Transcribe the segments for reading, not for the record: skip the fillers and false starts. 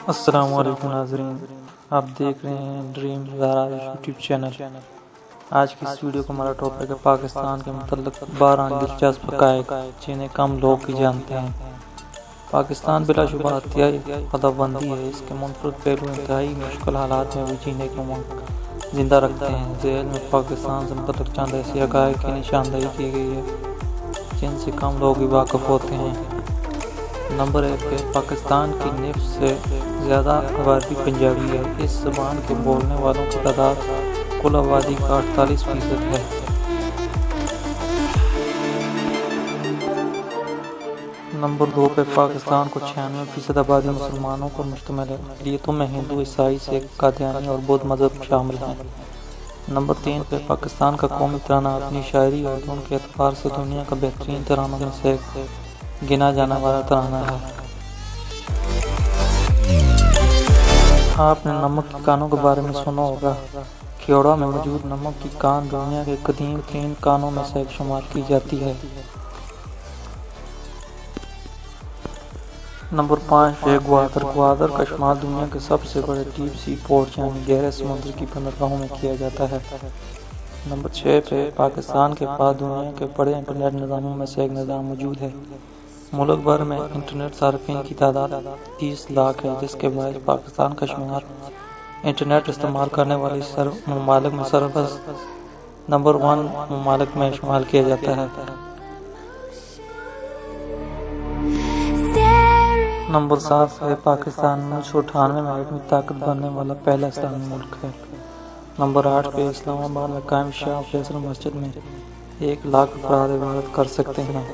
السلام علیکم ناظرین، آپ دیکھ رہے ہیں ڈریم زارا یوٹیوب چینل۔ آج کی اس ویڈیو کا ہمارا ٹاپک ہے پاکستان کے متعلق 12 دلچسپ حقائق جنہیں کم لوگ ہی جانتے ہیں۔ پاکستان بلا شبہ اتحادی خداوندی ہے۔ اس کے منفرد پہلو انتہائی مشکل حالات میں بھی جینے کا امنگ زندہ رکھتے ہیں۔ ذیل میں پاکستان سے متعلق چند ایسی حقائق کی نشاندہی کی گئی ہے جن سے کم لوگ ہی واقف ہوتے ہیں۔ نمبر 1 ہے پاکستان کی نصف سے زیادہ آبادی پنجابی ہے۔ اس زبان کے بولنے والوں کی تعداد کل آبادی کا 48% ہے۔ نمبر 2 پہ پاکستان کو 96% آبادی مسلمانوں پر مشتمل ہے۔ اقلیتوں میں ہندو، عیسائی، سکھ، قادیانی اور بدھ مذہب شامل ہیں۔ نمبر 3 پہ پاکستان کا قومی ترانہ اپنی شاعری اور دھن کے اعتبار سے دنیا کا بہترین ترانوں میں سے گنا جانے والا ترانہ ہے۔ آپ نے نمک کی کانوں کے بارے میں سنا ہوگا۔ کھیوڑا میں موجود نمک کی کان دنیا کے قدیم ترین کانوں میں سے ایک شمار کی جاتی ہے۔ نمبر 5 ہے گوادر کا شمار دنیا کے سب سے بڑے ڈیپ سی پورٹ یعنی گہرے سمندر کی بندرگاہوں میں کیا جاتا ہے۔ نمبر 6 پہ پاکستان کے پاس دنیا کے بڑے انٹرنیٹ نظاموں میں سے ایک نظام موجود ہے۔ ملک بھر میں انٹرنیٹ صارفین کی تعداد 30 لاکھ ہے، جس کے باعث پاکستان کا شمار انٹرنیٹ استعمال کرنے والی ممالک میں سرفہرست نمبر 1 ممالک میں شمار کیا جاتا ہے۔ نمبر 7 ہے پاکستان 1998 میں ایٹمی طاقت بننے والا پہلا اسلامی ملک ہے۔ نمبر 8 پہ اسلام آباد میں قائم شاہ فیصل مسجد میں 1 لاکھ افراد عبادت کر سکتے ہیں۔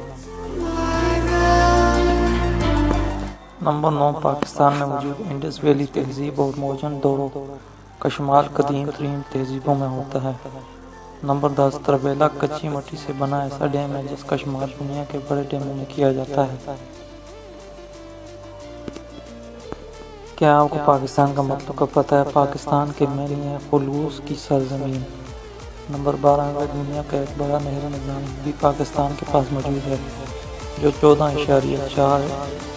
نمبر 9 پاکستان میں موجود انڈس ویلی تہذیب اور موجن دوڑو کا شمار قدیم ترین تہذیبوں میں ہوتا ہے۔ نمبر 10 تربیلا کچی مٹی سے بنا ایسا ڈیم ہے جس کا شمار دنیا کے بڑے ڈیموں میں کیا جاتا ہے۔ کیا آپ کو پاکستان کا مطلب کا پتہ ہے؟ پاکستان کے معنی ہے خلوص کی سرزمین۔ نمبر 12 میں دنیا کا ایک بڑا نہری نظام بھی پاکستان کے پاس موجود ہے جو 14.4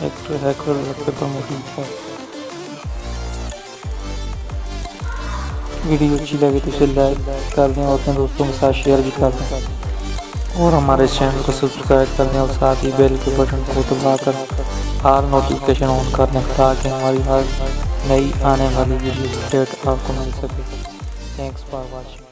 ہیکٹر رقبے پر موجود ہے۔ ویڈیو اچھی لگے تو اسے لائک کر دیں اور اپنے دوستوں کے ساتھ شیئر بھی کر دیں اور ہمارے چینل کو سبسکرائب کر دیں اور ساتھ ہی بیل کے بٹن کو دبا کر آل نوٹیفکیشن آن کر دیں تاکہ ہماری ہر نئی آنے والی ویڈیو اپڈیٹ آپ کو مل سکے۔ Thanks for watching.